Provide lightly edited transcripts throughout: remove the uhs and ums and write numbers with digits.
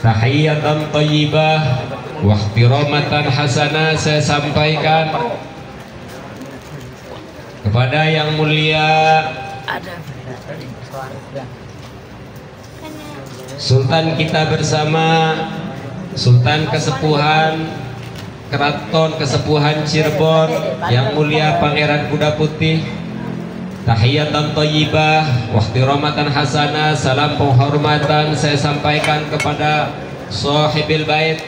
tahiyatan thayyibah wa ihtiramatan hasanah saya sampaikan kepada yang mulia Sultan kita bersama, Sultan Kesepuhan Keraton Kesepuhan Cirebon, yang mulia Pangeran Kuda Putih. Tahiyatan thayyibah wa ihtiramatan hasanah, salam penghormatan saya sampaikan kepada sahibil bait,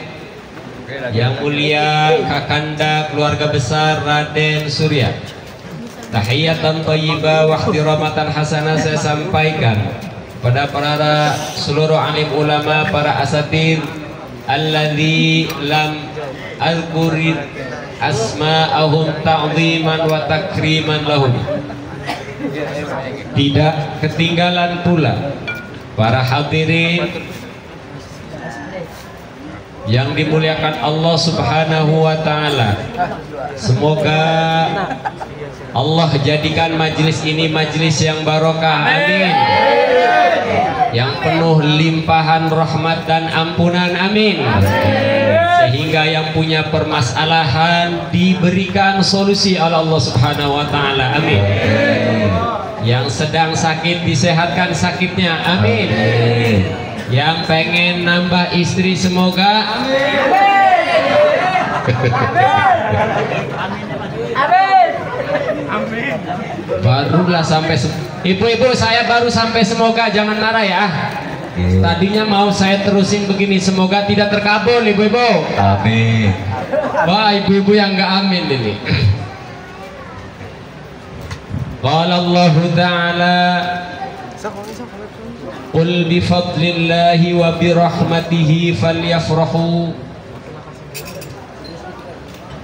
yang mulia Kakanda keluarga besar Raden Surya. Tahiyatan thayyibah wa ihtiramatan hasanah saya sampaikan pada para seluruh alim ulama, para asatidz alladzi lam azkurid asma'ahum ta'ziman wa takriman lahum. Tidak ketinggalan pula para hadirin yang dimuliakan Allah Subhanahu wa taala. Semoga Allah jadikan majelis ini majelis yang barokah, amin, yang penuh limpahan rahmat dan ampunan, amin, sehingga yang punya permasalahan diberikan solusi oleh Allah Subhanahu wa taala, amin, yang sedang sakit disehatkan sakitnya, amin, yang pengen nambah istri semoga, amin. Barulah sampai ibu-ibu, saya baru sampai semoga, jangan marah ya. Tadinya mau saya terusin begini, semoga tidak terkabul ibu-ibu. Amin. Wah, ibu-ibu yang nggak amin ini. Qala Allah Ta'ala, qul bi fadlillahi wa bi rahmatihi falyafrahu.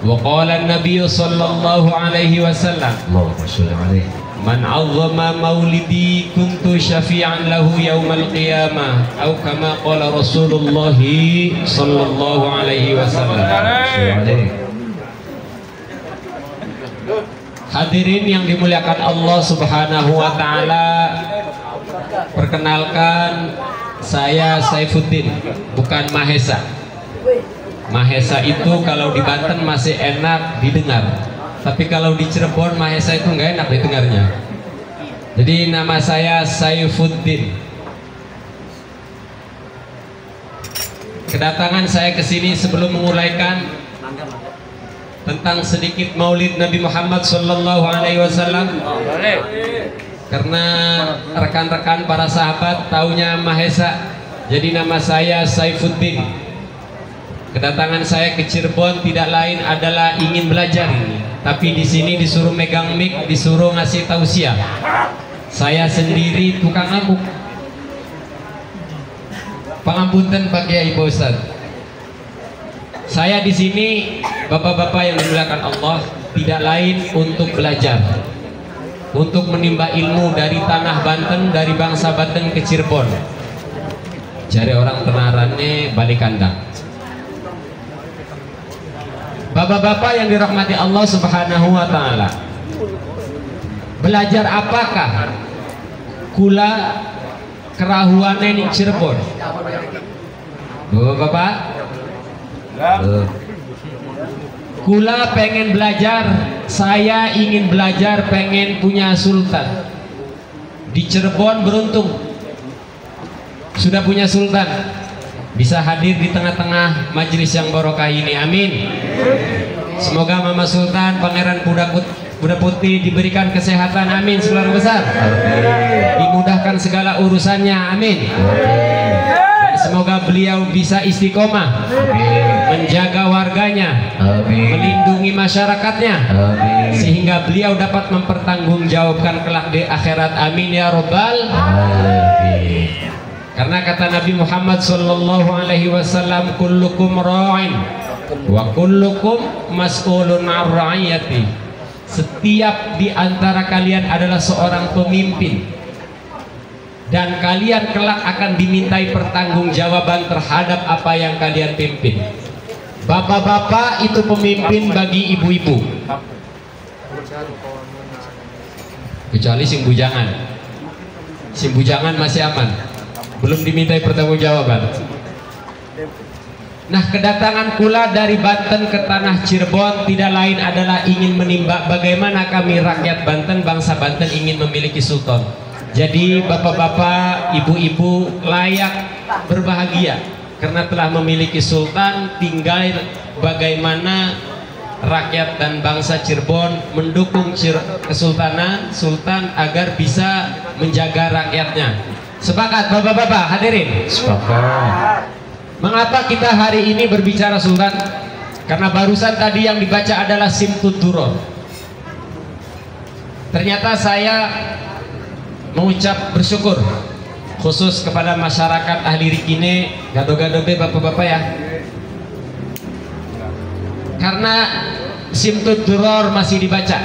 Wa qala an-nabiy sallallahu alaihi wasallam, Allahumma shalli alaihi, man 'azzama maulidi kuntu syafi'an lahu yaumal qiyamah, atau kama qala Rasulullah sallallahu alaihi wasallam. Hadirin yang dimuliakan Allah Subhanahu wa taala, perkenalkan saya Saifuddin, bukan Mahesa. Mahesa itu kalau di Banten masih enak didengar, tapi kalau di Cirebon Mahesa itu nggak enak didengarnya. Jadi nama saya Saifuddin. Kedatangan saya ke sini sebelum menguraikan tentang sedikit Maulid Nabi Muhammad Sallallahu Alaihi Wasallam, karena rekan-rekan para sahabat taunya Mahesa, jadi nama saya Saifuddin. Kedatangan saya ke Cirebon tidak lain adalah ingin belajar ini, tapi di sini disuruh megang mic, disuruh ngasih tausiah. Saya sendiri tukang ngamuk. Pangampunten Pak Kiai Pak Ustadz. Saya di sini, bapak-bapak yang dimuliakan Allah, tidak lain untuk belajar, untuk menimba ilmu dari tanah Banten, dari bangsa Banten ke Cirebon. Cari orang tenarannya balik kandang. Bapak-bapak yang dirahmati Allah Subhanahu wa taala, belajar apakah kula kerahuannya di Cirebon? Bapak-bapak, kula pengen belajar, saya ingin belajar, pengen punya sultan. Di Cirebon beruntung sudah punya sultan, bisa hadir di tengah-tengah majelis yang barokah ini, amin. Semoga Mama Sultan Pangeran Kuda Putih diberikan kesehatan, amin, seluruh besar, dimudahkan segala urusannya, amin. Dan semoga beliau bisa istiqomah, menjaga warganya, melindungi masyarakatnya, sehingga beliau dapat mempertanggungjawabkan kelak di akhirat, amin ya robbal alamin. Karena kata Nabi Muhammad sallallahu alaihi wasallam, kullukum ra'in wa kullukum mas'ulun 'an ra'iyati. Setiap di antara kalian adalah seorang pemimpin, dan kalian kelak akan dimintai pertanggungjawaban terhadap apa yang kalian pimpin. Bapak-bapak itu pemimpin bagi ibu-ibu, kecuali sing bujangan. Sing bujangan masih aman, belum dimintai pertanggungjawaban. Nah, kedatangan kula dari Banten ke tanah Cirebon tidak lain adalah ingin menimba bagaimana kami rakyat Banten, bangsa Banten ingin memiliki sultan. Jadi bapak-bapak, ibu-ibu layak berbahagia karena telah memiliki sultan. Tinggal bagaimana rakyat dan bangsa Cirebon mendukung kesultanan sultan agar bisa menjaga rakyatnya. Sepakat bapak-bapak hadirin? Sepakat. Mengapa kita hari ini berbicara sultan? Karena barusan tadi yang dibaca adalah Simtud Duror. Ternyata saya mengucap bersyukur khusus kepada masyarakat ahli Rikine, gado-gado be bapak-bapak ya. Karena Simtud Duror masih dibaca,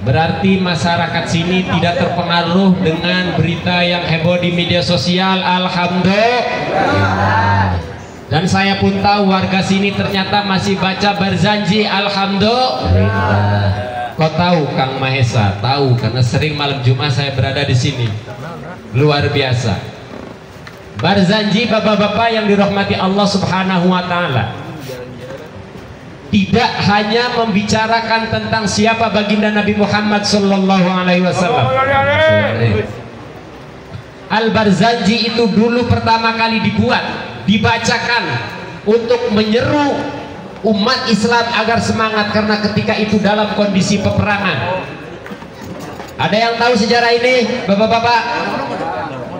berarti masyarakat sini tidak terpengaruh dengan berita yang heboh di media sosial. Alhamdulillah. Dan saya pun tahu warga sini ternyata masih baca Barzanji. Alhamdulillah. Kau tahu Kang Mahesa? Tahu karena sering malam Jumat saya berada di sini. Luar biasa. Barzanji bapak-bapak yang dirahmati Allah Subhanahu wa taala. Tidak hanya membicarakan tentang siapa baginda Nabi Muhammad sallallahu alaihi wasallam. Al-Barzanji itu dulu pertama kali dibacakan untuk menyeru umat Islam agar semangat karena ketika itu dalam kondisi peperangan. Ada yang tahu sejarah ini, bapak-bapak?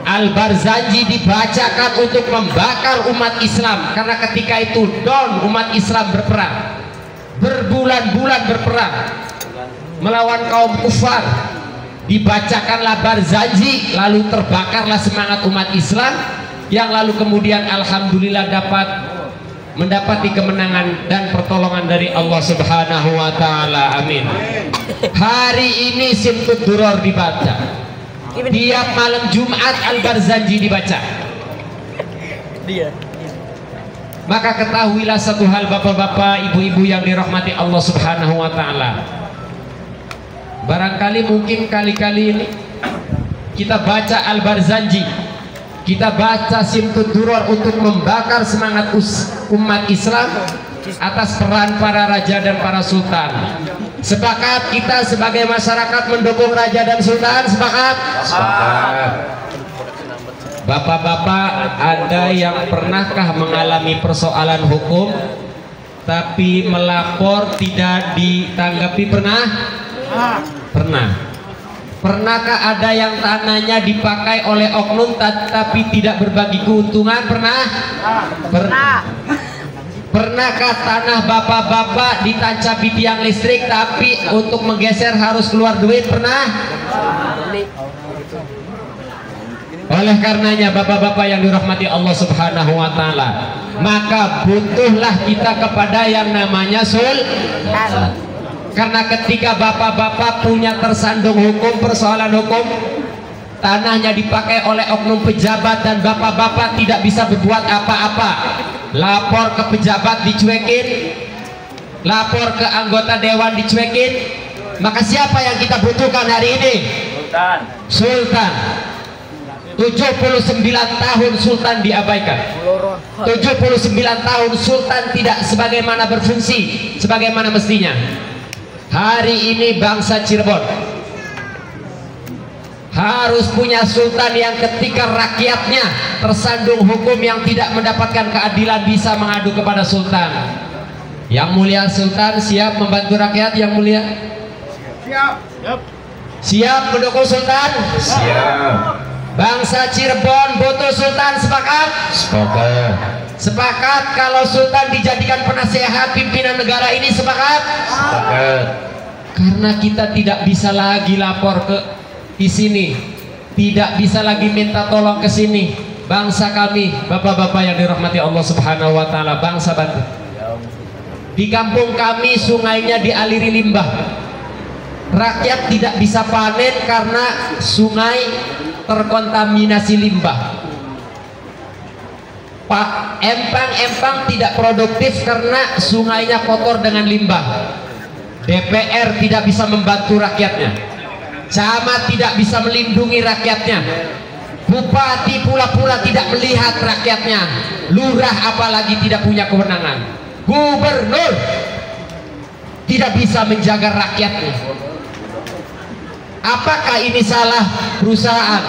Al-Barzanji dibacakan untuk membakar umat Islam karena ketika itu umat Islam berperang, berbulan-bulan berperang melawan kaum kufar. Dibacakanlah Barzanji, lalu terbakarlah semangat umat Islam, yang lalu kemudian alhamdulillah mendapati kemenangan dan pertolongan dari Allah Subhanahu wa taala. Amin. Hari ini Simtud Duror dibaca. Tiap malam Jumat Al-Barzanji dibaca. Maka ketahuilah satu hal bapak-bapak, ibu-ibu yang dirahmati Allah Subhanahu wa taala. Barangkali mungkin kali-kali ini kita baca Al-Barzanji, kita baca Simtud Duror untuk membakar semangat umat Islam atas peran para raja dan para sultan. Sepakat kita sebagai masyarakat mendukung raja dan sultan? Sepakat? Sepakat. Bapak-bapak, ada yang pernahkah mengalami persoalan hukum tapi melapor tidak ditanggapi? Pernah? Pernah. Pernahkah ada yang tanahnya dipakai oleh oknum tapi tidak berbagi keuntungan? Pernah? Pernah. Pernahkah tanah bapak-bapak ditancapi tiang listrik tapi untuk menggeser harus keluar duit? Pernah? Oleh karenanya bapak-bapak yang dirahmati Allah Subhanahu wa taala, maka butuhlah kita kepada yang namanya sultan. Karena ketika bapak-bapak punya tersandung hukum, persoalan hukum, tanahnya dipakai oleh oknum pejabat dan bapak-bapak tidak bisa berbuat apa-apa, lapor ke pejabat dicuekin, lapor ke anggota dewan dicuekin, maka siapa yang kita butuhkan hari ini? Sultan. 79 tahun Sultan diabaikan. 79 tahun Sultan tidak sebagaimana berfungsi sebagaimana mestinya. Hari ini bangsa Cirebon harus punya sultan yang ketika rakyatnya tersandung hukum yang tidak mendapatkan keadilan bisa mengadu kepada sultan. Yang mulia sultan siap membantu rakyat? Yang mulia siap mendukung sultan? Siap. Bangsa Cirebon butuh sultan? Sepakat? Sepakat. Sepakat kalau sultan dijadikan penasehat pimpinan negara ini? Sepakat? Sepakat. Karena kita tidak bisa lagi lapor di sini, tidak bisa lagi minta tolong ke sini. Bangsa kami, bapak-bapak yang dirahmati Allah Subhanahu wa taala, bangsa Banten. Di kampung kami sungainya dialiri limbah. Rakyat tidak bisa panen karena sungai terkontaminasi limbah. Pak, empang-empang tidak produktif karena sungainya kotor dengan limbah. DPR tidak bisa membantu rakyatnya, camat tidak bisa melindungi rakyatnya, bupati pula-pula tidak melihat rakyatnya. lurah apalagi tidak punya kewenangan, gubernur tidak bisa menjaga rakyatnya. Apakah ini salah perusahaan?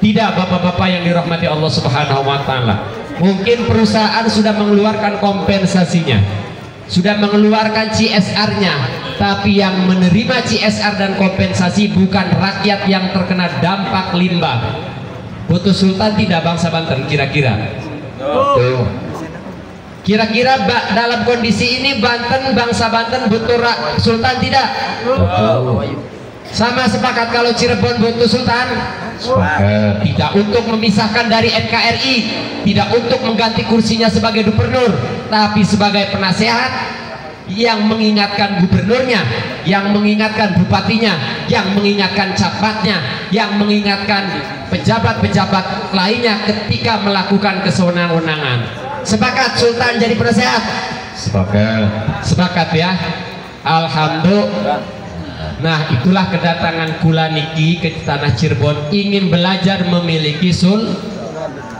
Tidak, bapak-bapak yang dirahmati Allah Subhanahu wa Ta'ala. Mungkin perusahaan sudah mengeluarkan kompensasinya, sudah mengeluarkan CSR-nya, tapi yang menerima CSR dan kompensasi bukan rakyat yang terkena dampak limbah. Butuh Sultan tidak bangsa Banten kira-kira? Kira-kira dalam kondisi ini Banten, bangsa Banten butuh Sultan tidak? Sama sepakat kalau Cirebon butuh Sultan? Tidak untuk memisahkan dari NKRI, tidak untuk mengganti kursinya sebagai gubernur, tapi sebagai penasehat yang mengingatkan gubernurnya, yang mengingatkan bupatinya, yang mengingatkan camatnya, yang mengingatkan pejabat-pejabat lainnya ketika melakukan kesewenang-wenangan. Sepakat Sultan jadi penasehat? Sepakat ya. Alhamdulillah. Nah, itulah kedatangan kula niki ke tanah Cirebon, ingin belajar memiliki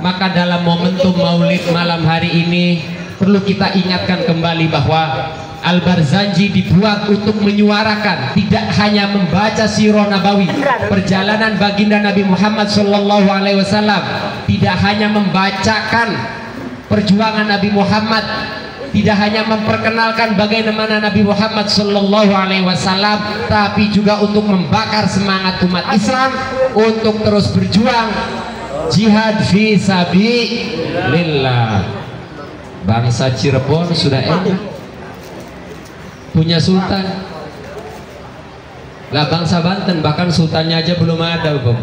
maka dalam momentum Maulid malam hari ini perlu kita ingatkan kembali bahwa Al-Barzanji dibuat untuk menyuarakan, tidak hanya membaca sirah nabawi, perjalanan baginda Nabi Muhammad SAW, tidak hanya membacakan perjuangan Nabi Muhammad, tidak hanya memperkenalkan bagaimana Nabi Muhammad SAW, tapi juga untuk membakar semangat umat Islam untuk terus berjuang jihad fi sabilillah. Bangsa Cirebon sudah enak punya sultan. Lah bangsa Banten bahkan sultannya aja belum ada, Bang.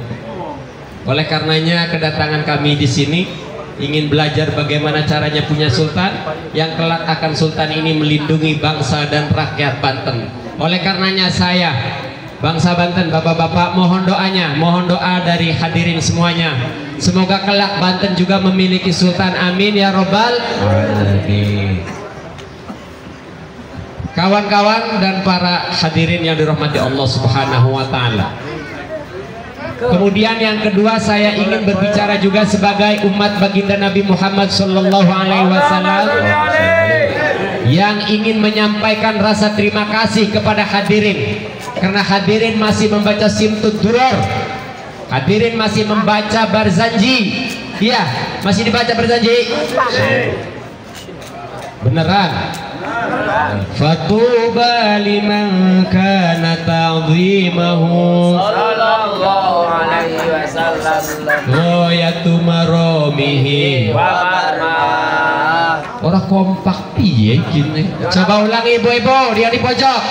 Oleh karenanya kedatangan kami di sini ingin belajar bagaimana caranya punya sultan yang kelak akan sultan ini melindungi bangsa dan rakyat Banten. Oleh karenanya saya, bangsa Banten, bapak-bapak, mohon doanya, mohon doa dari hadirin semuanya. Semoga kelak Banten juga memiliki sultan. Amin ya robbal alamin. Kawan-kawan dan para hadirin yang dirahmati Allah Subhanahu wa Ta'ala. Kemudian yang kedua, saya ingin berbicara juga sebagai umat baginda Nabi Muhammad Sallallahu Alaihi Wasallam yang ingin menyampaikan rasa terima kasih kepada hadirin, karena hadirin masih membaca Simtud Duror, hadirin masih membaca Barzanji. Iya, masih dibaca Barzanji? Beneran? Fatuba liman kana ta'zimahu sallallahu alaihi wasallam ghayatu maramihi wa marmah. Ora kompak piye gini. Coba ulang ibu-ibu, dia di pojok.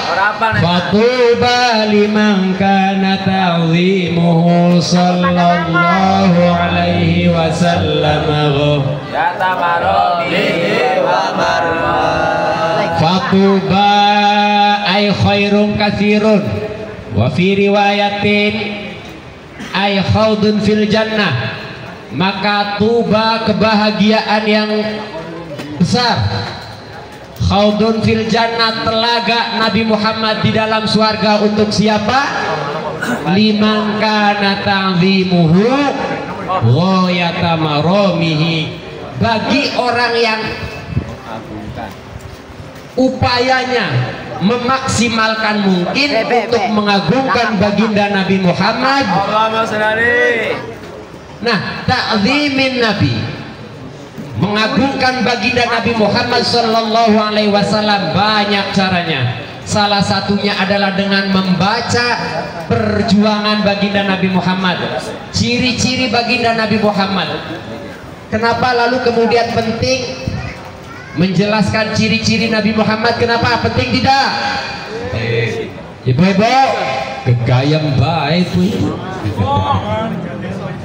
Fatuba liman kana ta'zimuhu sallallahu alaihi wasallam ghayatu maramihi wa marmah. Fatuba ay khairun katsirun wa fi riwayatin ay khawdun fil jannah. Maka tuba kebahagiaan yang besar, khawdun fil jannah, telaga Nabi Muhammad di dalam surga untuk siapa? Liman kana ta'zimuhu ghayata maramihi, bagi orang yang upayanya memaksimalkan mungkin untuk mengagungkan baginda Nabi Muhammad. Nah, ta'zimin Nabi, mengagungkan baginda Nabi Muhammad Sallallahu Alaihi Wasallam banyak caranya. Salah satunya adalah dengan membaca perjuangan baginda Nabi Muhammad, ciri-ciri baginda Nabi Muhammad. Kenapa lalu kemudian penting menjelaskan ciri-ciri Nabi Muhammad? Kenapa penting tidak? Ibu-ibu kegayam baik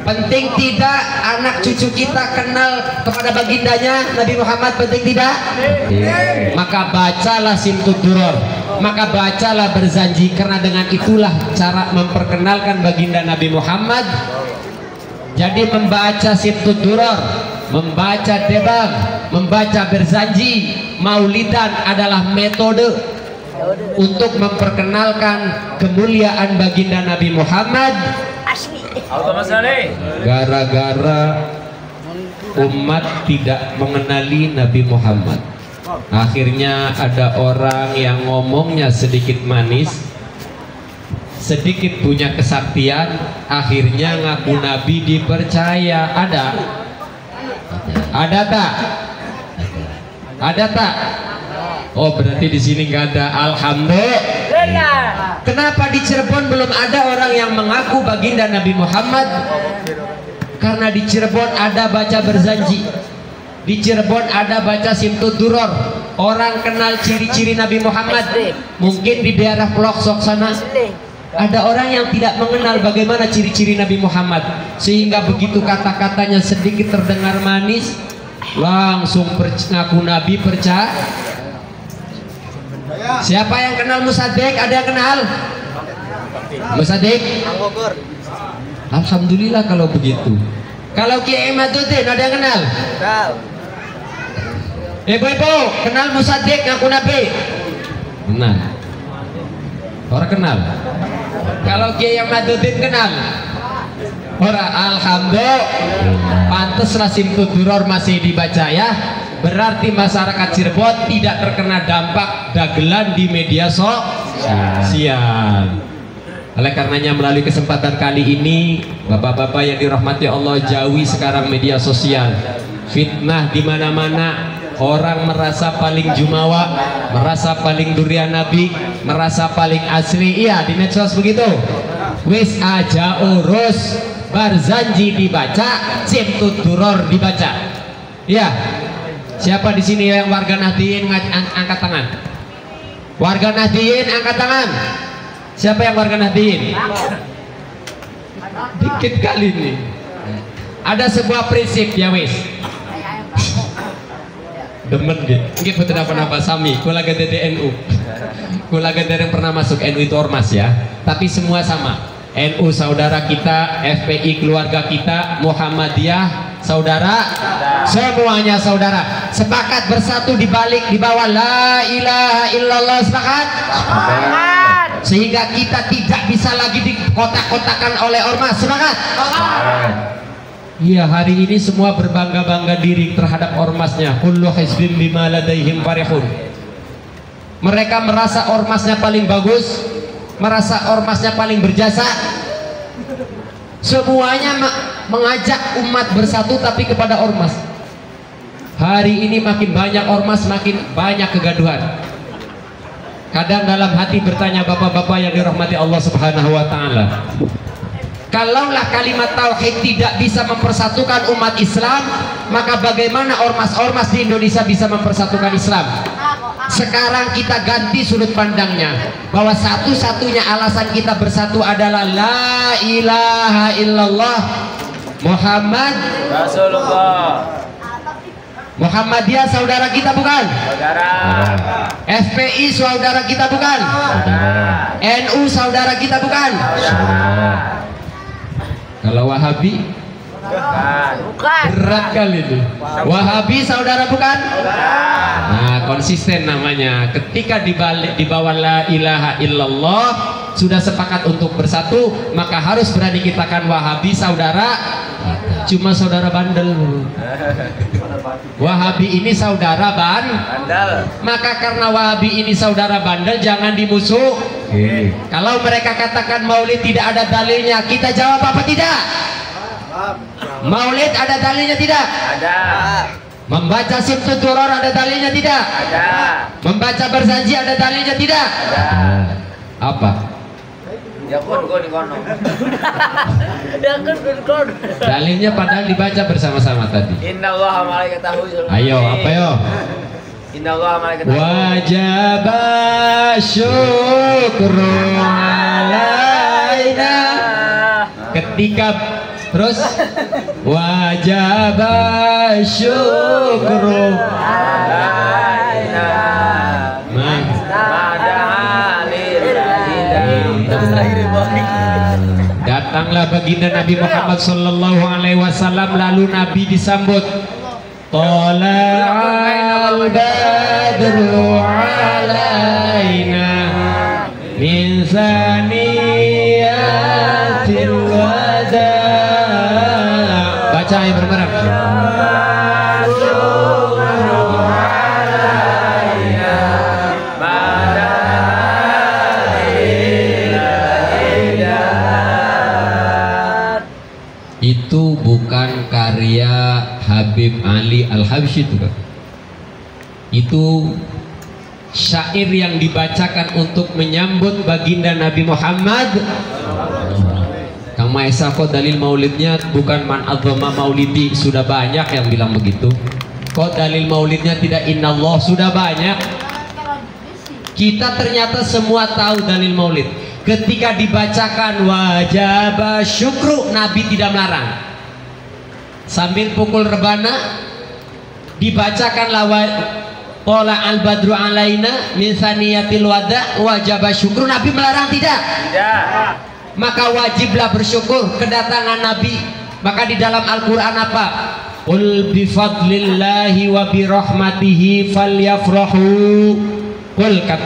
penting tidak anak cucu kita kenal kepada bagindanya Nabi Muhammad? Penting tidak? Maka bacalah Simtud Duror, maka bacalah Barzanji, karena dengan itulah cara memperkenalkan baginda Nabi Muhammad. Jadi membaca Simtud Duror, membaca Debang, membaca Barzanji, Maulidan adalah metode untuk memperkenalkan kemuliaan baginda Nabi Muhammad. Gara-gara umat tidak mengenali Nabi Muhammad. Akhirnya ada orang yang ngomongnya sedikit manis, sedikit punya kesaktian, akhirnya ngaku Nabi dipercaya. Ada tak? Ada tak? Oh, berarti di sini nggak ada. Alhamdulillah. Kenapa di Cirebon belum ada orang yang mengaku baginda Nabi Muhammad? Karena di Cirebon ada baca berzanji, di Cirebon ada baca simtud duror. Orang kenal ciri-ciri Nabi Muhammad. Mungkin di daerah Peloksok sana ada orang yang tidak mengenal bagaimana ciri-ciri Nabi Muhammad, sehingga begitu kata-katanya sedikit terdengar manis, langsung ngaku Nabi percaya. Siapa yang kenal Musaddiq? Ada yang kenal Musaddiq? Alhamdulillah kalau begitu. Kalau Kiai Imaduddin ada yang kenal? Ibu-ibu kenal Musaddiq ngaku Nabi? Kenal. Orang kenal. Kalau Kiai Imaduddin kenal? Orang. Alhamdulillah. Pantaslah simtud duror masih dibaca ya. Berarti masyarakat Cirebon tidak terkena dampak dagelan di media sosial. Oleh karenanya melalui kesempatan kali ini, bapak-bapak yang dirahmati Allah, jauhi sekarang media sosial. Fitnah di mana-mana, orang merasa paling jumawa, merasa paling durian Nabi, merasa paling asli. Iya, di medsos begitu. Wis aja urus, barzanji dibaca, simtud duror dibaca. Iya. Siapa di sini yang warga Nahdien angkat tangan? Warga Nahdien angkat tangan. Siapa yang warga Nahdien? Dikit kali ini. Ada sebuah prinsip ya wis. Demen gitu. Nggih betul apa-apa sami. Kula gede NU. Kula gede yang pernah masuk NU itu ormas ya. Tapi semua sama. NU saudara kita, FPI keluarga kita, Muhammadiyah saudara, semuanya saudara. Sepakat bersatu di bawah la ilaha illallah. Sepakat? Sehingga kita tidak bisa lagi dikotak-kotakan oleh ormas. Sepakat? Iya, hari ini semua berbangga-bangga diri terhadap ormasnya. Kullu hizbin bima ladaihim farihun. Mereka merasa ormasnya paling bagus, merasa ormasnya paling berjasa. Semuanya mengajak umat bersatu tapi kepada ormas. Hari ini makin banyak ormas, makin banyak kegaduhan. Kadang dalam hati bertanya bapak-bapak yang dirahmati Allah Subhanahu wa taala, kalaulah kalimat tauhid tidak bisa mempersatukan umat Islam, maka bagaimana ormas-ormas di Indonesia bisa mempersatukan Islam? Sekarang kita ganti sudut pandangnya, bahwa satu-satunya alasan kita bersatu adalah la ilaha illallah Muhammad Rasulullah. Muhammadiyah saudara kita bukan? Saudara. FPI saudara kita bukan? Saudara. NU saudara kita bukan? Saudara. Kalau Wahabi? Bukan. Berat kali ini. Wahabi saudara bukan? Nah, konsisten namanya. Ketika di bawah la ilaha illallah sudah sepakat untuk bersatu, maka harus berani kitakan Wahabi saudara. Cuma saudara bandel. Wahabi ini saudara bandel. Maka karena Wahabi ini saudara bandel, jangan dimusuh. Kalau mereka katakan Maulid tidak ada dalilnya, kita jawab apa tidak? Maulid ada dalilnya tidak? Ada. Membaca simtud duror ada dalilnya tidak? Ada. Membaca berzanji ada dalilnya tidak? Ada. Apa? Dalilnya padahal dibaca bersama-sama tadi. Innallaha malaikatahu yusholluna. Ayo, apa yo? Innallaha malaikatahu. Wajib syukru alaina. Ketika terus wajib syukru alaina. Datanglah baginda Nabi Muhammad sallallahu alaihi wasallam, lalu Nabi disambut, tala'al badru alaina min saniyatil wada. Baca yang bareng-bareng. Habib Ali Al-Habsyi itu kan. Itu syair yang dibacakan untuk menyambut baginda Nabi Muhammad. Kang Maesa kok dalil maulidnya bukan man adzama maulidi, sudah banyak yang bilang begitu. Kok dalil maulidnya tidak innallah, sudah banyak. Kita ternyata semua tahu dalil maulid. Ketika dibacakan wajib syukru, Nabi tidak melarang. Sambil pukul rebana dibacakan Qala al-badru alaina min saniyatil wada wajib syukru, Nabi melarang tidak? Tidak. Maka wajiblah bersyukur kedatangan Nabi. Maka di dalam Al-Qur'an apa? Qul bi fadlillahi wa bi rahmatihi falyafrahu. Qul kat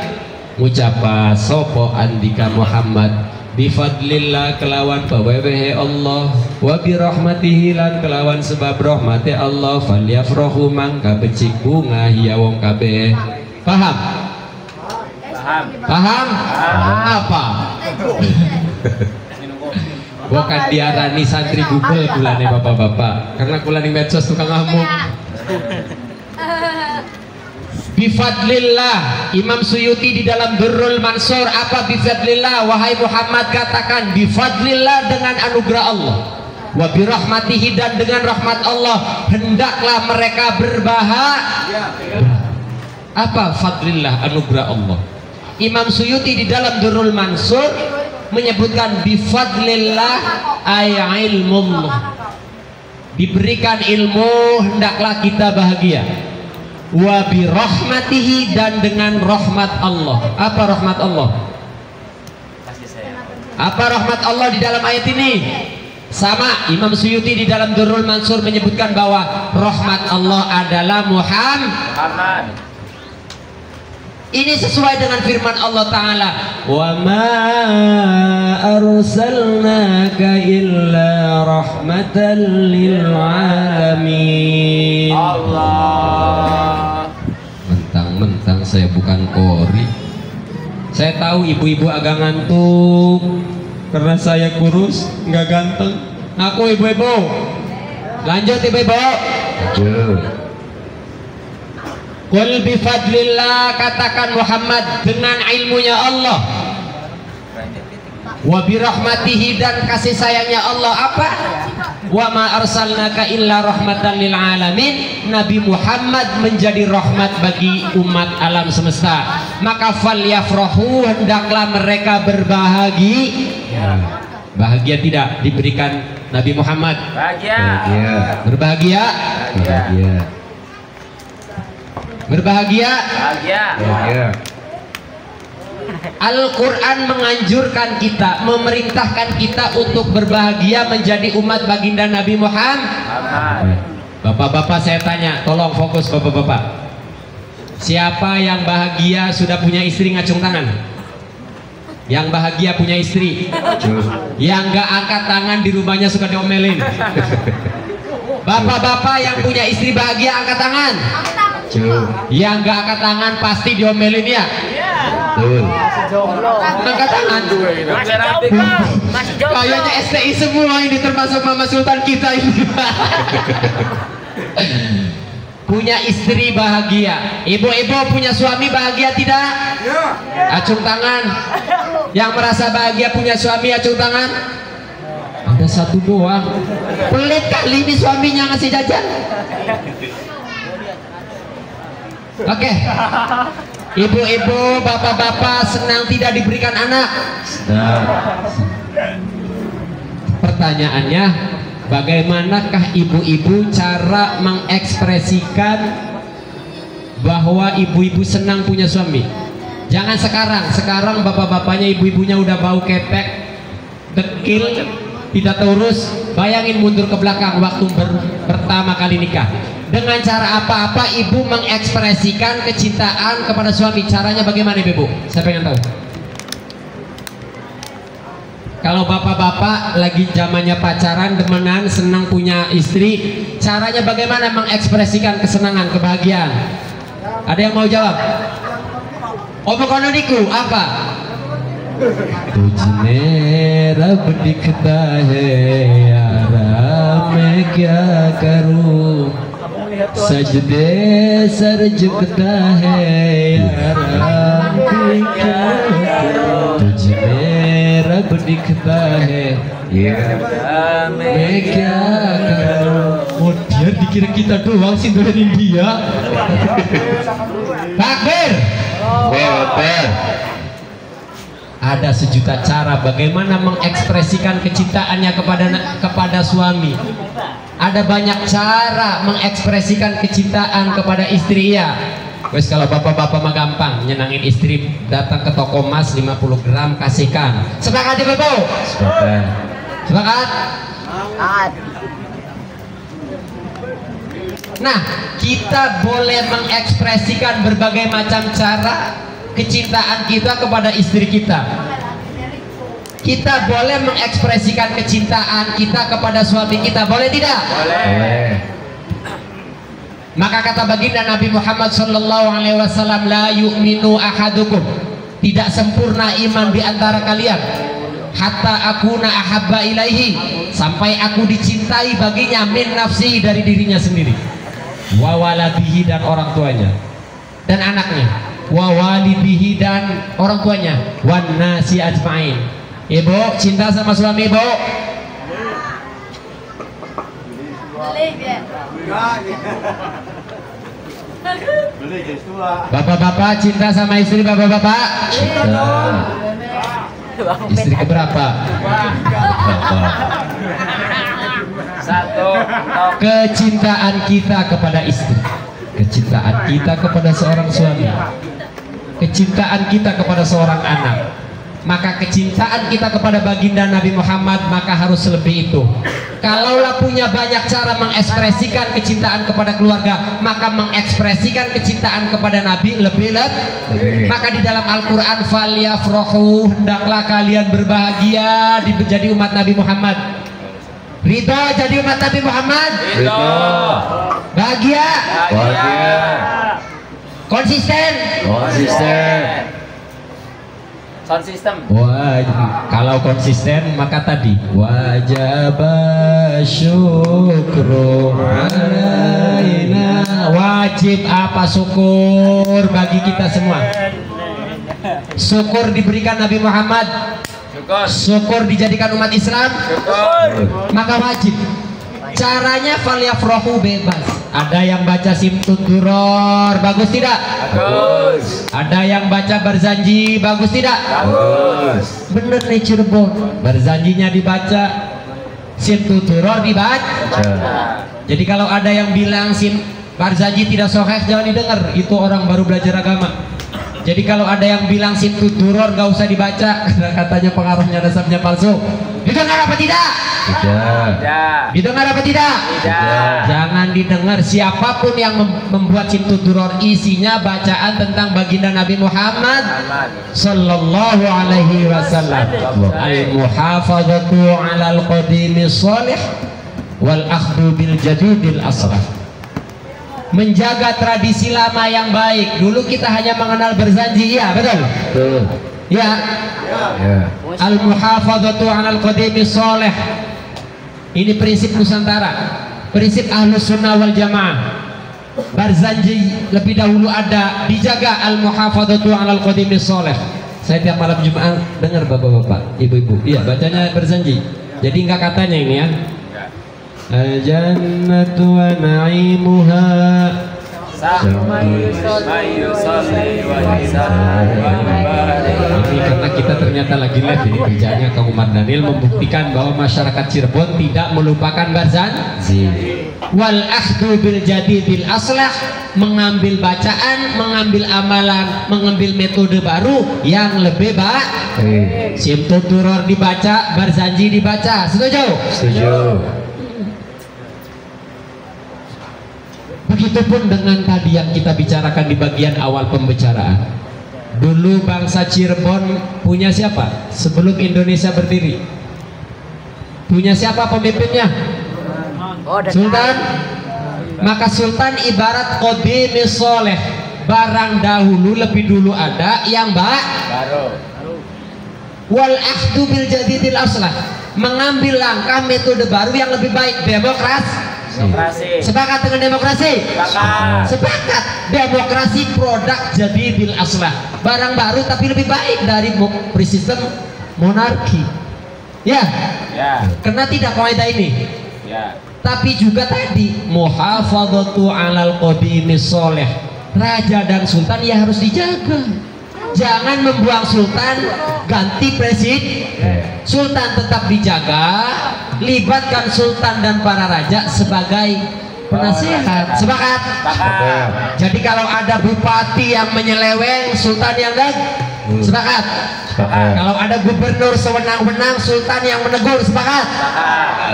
ngucapa sopo andika Muhammad bi fadlillah kelawan pawewehe Allah wa bi rahmatihi lan kelawan sebab rahmati Allah falyafrahu mangka becik bunga hiya wong kabeh. Paham? Paham? Apa? Bukan diarani santri Google kulane bapak-bapak, karena kulane medsos tukang ngamuk. Bifadlillah, Imam Suyuti di dalam Durrul Mansur apa bifadlillah? Wahai Muhammad katakan bifadlillah dengan anugerah Allah, wa birahmatihi dan dengan rahmat Allah hendaklah mereka berbahagia. Apa fadlillah, anugerah Allah? Imam Suyuti di dalam Durrul Mansur menyebutkan bifadlillah ay ilmullah, diberikan ilmu hendaklah kita bahagia. Wa bi rahmatihi dan dengan rahmat Allah. Apa rahmat Allah? Apa rahmat Allah di dalam ayat ini? Sama, Imam Suyuti di dalam Durrul Mansur menyebutkan bahwa rahmat Allah adalah Muhammad. Ini sesuai dengan firman Allah Ta'ala, wa ma arsalnaka illa rahmatan lil alamin. Allah. Mentang-mentang saya bukan kori. Saya tahu ibu-ibu agak ngantuk karena saya kurus, nggak ganteng. Aku ibu-ibu. Lanjut ibu-ibu. Lanjut. Qul bifadlillah, katakan Muhammad dengan ilmunya Allah, wa birahmatihi dan kasih sayangnya Allah. Apa? Wa ma arsalnaka illa rahmatan lil alamin. Nabi Muhammad menjadi rahmat bagi umat alam semesta. Maka falyafrahu, hendaklah mereka berbahagia. Bahagia tidak diberikan Nabi Muhammad? Bahagia. Berbahagia. Bahagia. Berbahagia. Bahagia. Al-Quran menganjurkan kita, memerintahkan kita untuk berbahagia menjadi umat baginda Nabi Muhammad. Bapak-bapak saya tanya, tolong fokus bapak-bapak. Siapa yang bahagia sudah punya istri, ngacung tangan. Yang bahagia punya istri. Yang gak angkat tangan di rumahnya suka diomelin. Bapak-bapak yang punya istri bahagia angkat tangan. Yang gak angkat tangan pasti diomelin ya. Angkat tangan. Kayaknya STI semua ini, termasuk Mama Sultan kita ini. Punya istri bahagia. Ibu-ibu punya suami bahagia tidak? Acung tangan. Yang merasa bahagia punya suami acung tangan. Ada satu doang. Pelit kali ini suaminya ngasih jajan. Oke. Ibu-ibu, bapak-bapak senang tidak diberikan anak? Pertanyaannya, bagaimanakah ibu-ibu cara mengekspresikan bahwa ibu-ibu senang punya suami? Jangan sekarang bapak-bapaknya ibu-ibunya udah bau kepek, dekil, tidak terurus. Bayangin mundur ke belakang waktu pertama kali nikah. Dengan cara apa-apa ibu mengekspresikan kecintaan kepada suami. Caranya bagaimana ibu? Saya pengen tahu. Kalau bapak-bapak lagi zamannya pacaran, demenan, senang punya istri, caranya bagaimana mengekspresikan kesenangan, kebahagiaan? Ada yang mau jawab? Omong kononiku apa? Tujhne rab dikhta hai yara main kya karu. सजदे सर झुकता है यारा तुझ में रब दिखता है मैं क्या करूं. Oh dia dikira kita doang sih doain dia. Takbir. Takbir. Ada sejuta cara bagaimana mengekspresikan kecintaannya kepada suami. Ada banyak cara mengekspresikan kecintaan kepada istri ya. Wes kalau bapak-bapak mah gampang nyenangin istri, datang ke toko emas 50 gram kasihkan. Sepakat ya bapak? Sepakat. Sepakat? Nah, kita boleh mengekspresikan berbagai macam cara kecintaan kita kepada istri kita. Kita boleh mengekspresikan kecintaan kita kepada suami kita, boleh tidak? Boleh. Maka kata baginda Nabi Muhammad sallallahu alaihi wasallam, la yu'minu ahadukum, tidak sempurna iman di antara kalian, hatta akuna ahabba ilaihi, sampai aku dicintai baginya min nafsi, dari dirinya sendiri, wa waladihi, dan orang tuanya dan anaknya, wa walidihi, dan orang tuanya, wan nasi ajmain. Ibu cinta sama suami ibu? Bapak-bapak cinta sama istri bapak-bapak? Cinta. Istri keberapa? Satu. Kecintaan kita kepada istri, kecintaan kita kepada seorang suami, kecintaan kita kepada seorang anak, maka kecintaan kita kepada baginda Nabi Muhammad maka harus lebih itu. Kalaulah punya banyak cara mengekspresikan kecintaan kepada keluarga, maka mengekspresikan kecintaan kepada Nabi lebih. Maka di dalam Al-Quran, falyafrahu, hendaklah kalian berbahagia menjadi umat Nabi Muhammad. Ridho jadi umat Nabi Muhammad. Ridho. Bahagia. Bahagia. Konsisten. Konsisten. Sound system. Kalau konsisten maka tadi wajib syukru alaina, wajib apa? Syukur bagi kita semua. Syukur diberikan Nabi Muhammad, syukur dijadikan umat Islam, maka wajib. Caranya falyafrahu, bebas. Ada yang baca simtuturor, bagus tidak? Bagus. Ada yang baca berzanji, bagus tidak? Bagus. Bener nih Cirebon, berzanjinya dibaca, simtuturor dibaca. Jadi kalau ada yang bilang berzanji tidak sahih, jangan didengar, itu orang baru belajar agama. Jadi kalau ada yang bilang simtuturor gak usah dibaca, karena katanya pengaruhnya nasabnya palsu. Didengar apa tidak? Tidak. Didengar apa tidak? Tidak. Jangan didengar. Siapapun yang membuat simtuturor, isinya bacaan tentang baginda Nabi Muhammad sallallahu alaihi wasallam. Al-muhafadzatu 'alal qadimi shalih wal akhdhu bil jadidil asrah. Menjaga tradisi lama yang baik. Dulu kita hanya mengenal berzanji, ya betul? Betul. Ya. Ya. Al-muhafadzatu 'alal qadimi shalih. Ini prinsip Nusantara, prinsip Ahlus Sunnah wal Jamaah. Berzanji lebih dahulu ada, dijaga al-muhafadzatu 'alal qadimi shalih. Saya tiap malam Jumat dengar bapak-bapak, ibu-ibu, iya bacanya berzanji. Jadi enggak katanya ini ya. Al-jannatu wa na'imuha. Ini karena kita ternyata lagi live ini kerjanya Kang Umar Daniel membuktikan bahwa masyarakat Cirebon tidak melupakan berzanji. Wal akhdhu bil jadidil aslah, mengambil bacaan, mengambil amalan, mengambil metode baru yang lebih baik. Simtuturor dibaca, berzanji dibaca. Setuju? Setuju. Begitupun dengan tadi yang kita bicarakan di bagian awal pembicaraan. Dulu bangsa Cirebon punya siapa? Sebelum Indonesia berdiri, punya siapa pemimpinnya? Sultan. Maka Sultan ibarat qadimi sholeh, barang dahulu lebih dulu ada yang baru. Wal akhdhu bil jadidil aslah, mengambil langkah metode baru yang lebih baik. Demokrasi. Demokrasi. Sepakat dengan demokrasi? Sepakat. Sepakat. Demokrasi produk jadi bil aslah. Barang baru tapi lebih baik dari sistem monarki. Ya. Ya. Karena tidak kaidah ini. Ya. Tapi juga tadi muhafadzatu alal qadimis soleh. Raja dan sultan ya harus dijaga. Jangan membuang sultan ganti presiden. Sultan tetap dijaga, libatkan sultan dan para raja sebagai penasehat. Sepakat? Sepakat. Jadi kalau ada bupati yang menyeleweng, sultan yang sepakat. Sepakat. Kalau ada gubernur sewenang-wenang, sultan yang menegur. Sepakat.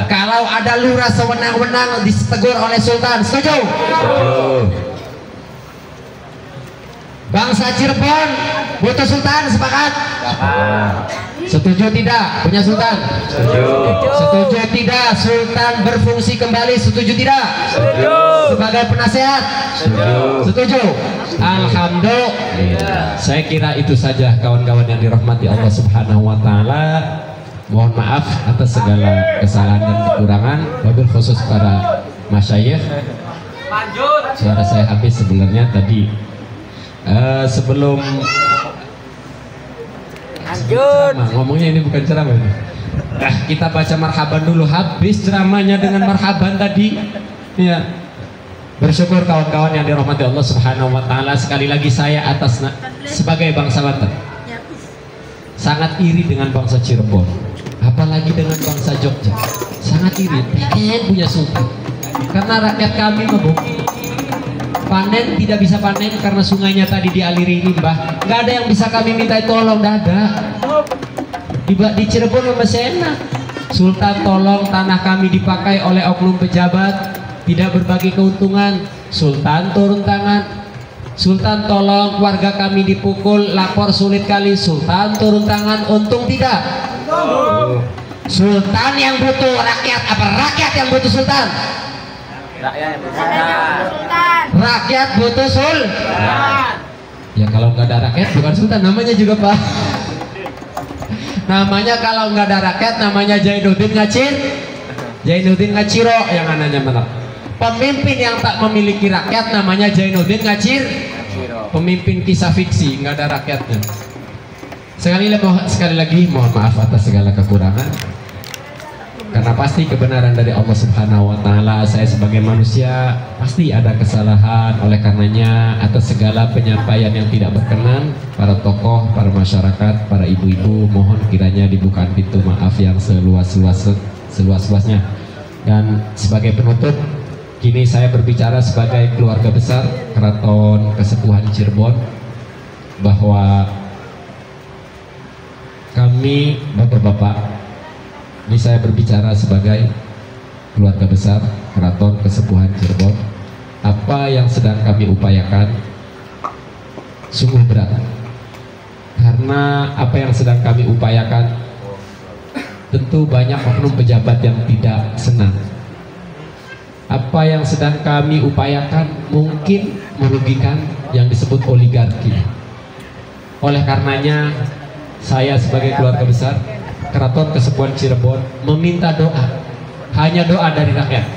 Kalau ada lurah sewenang-wenang ditegur oleh sultan, setuju? Setuju. Bangsa Cirebon butuh sultan, sepakat? Setuju tidak punya sultan? Setuju. Setuju tidak sultan berfungsi kembali? Setuju tidak? Setuju. Sebagai penasehat? Setuju. Setuju. Alhamdulillah. Saya kira itu saja kawan-kawan yang dirahmati Allah Subhanahu wa taala. Mohon maaf atas segala kesalahan dan kekurangan, wabil khusus para masyayikh. Lanjut. Suara saya habis sebenarnya tadi. Sebelum Lanjut. ngomongnya ini bukan ceramah ini. Kita baca marhaban dulu, habis ceramahnya dengan marhaban tadi. Ya. Bersyukur kawan-kawan yang dirahmati Allah Subhanahu wa taala. Sekali lagi saya atas sebagai bangsa Banten sangat iri dengan bangsa Cirebon, apalagi dengan bangsa Jogja. Sangat iri, pengen punya sultan. Karena rakyat kami mabuk. Panen tidak bisa panen karena sungainya tadi dialiri limbah. Nggak ada yang bisa kami minta tolong, nggak ada. Di Cirebon masih enak. Sultan tolong tanah kami dipakai oleh oknum pejabat, tidak berbagi keuntungan. Sultan turun tangan. Sultan tolong warga kami dipukul, lapor sulit kali. Sultan turun tangan, untung tidak. Sultan yang butuh rakyat, apa rakyat yang butuh sultan? Rakyat yang bersabar. Rakyat butuh sultan. Ya kalau nggak ada rakyat bukan sultan namanya juga Pak. Namanya kalau nggak ada rakyat namanya Zainuddin Ngacir, Zainuddin Ngaciro yang anaknya menang. Pemimpin yang tak memiliki rakyat namanya Zainuddin Ngacir. Pemimpin kisah fiksi, nggak ada rakyatnya. Sekali lagi mohon maaf atas segala kekurangan. Karena pasti kebenaran dari Allah Subhanahu wa taala. Saya sebagai manusia pasti ada kesalahan. Oleh karenanya atas segala penyampaian yang tidak berkenan, para tokoh, para masyarakat, para ibu-ibu mohon kiranya dibuka pintu maaf yang seluas-luasnya. Dan sebagai penutup, kini saya berbicara sebagai keluarga besar Keraton Kesepuhan Cirebon, bahwa kami bapak-bapak, ini saya berbicara sebagai keluarga besar Keraton Kesepuhan Cirebon. Apa yang sedang kami upayakan sungguh berat. Karena apa yang sedang kami upayakan tentu banyak oknum pejabat yang tidak senang. Apa yang sedang kami upayakan mungkin merugikan yang disebut oligarki. Oleh karenanya saya sebagai keluarga besar Keraton Kesepuhan Cirebon meminta doa, hanya doa dari rakyat,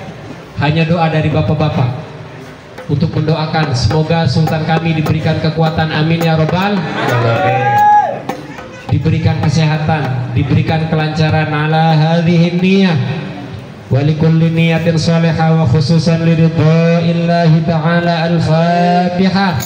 hanya doa dari bapak-bapak untuk mendoakan semoga sultan kami diberikan kekuatan, amin ya robbal alamin, diberikan kesehatan, diberikan kelancaran ala hadhihi niyah wa likulli niyatin salihah wa khususan liridha'illahi ta'ala. Al-Fatihah.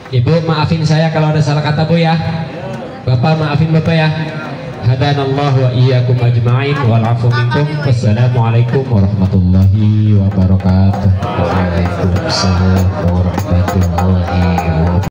Ibu maafin saya kalau ada salah kata Bu ya. Bapak maafin Bapak ya. Hadanallahu wa iyyakum ajma'in wal 'afu minkum. Wassalamualaikum warahmatullahi wabarakatuh. Waalaikumsalam warahmatullahi wabarakatuh.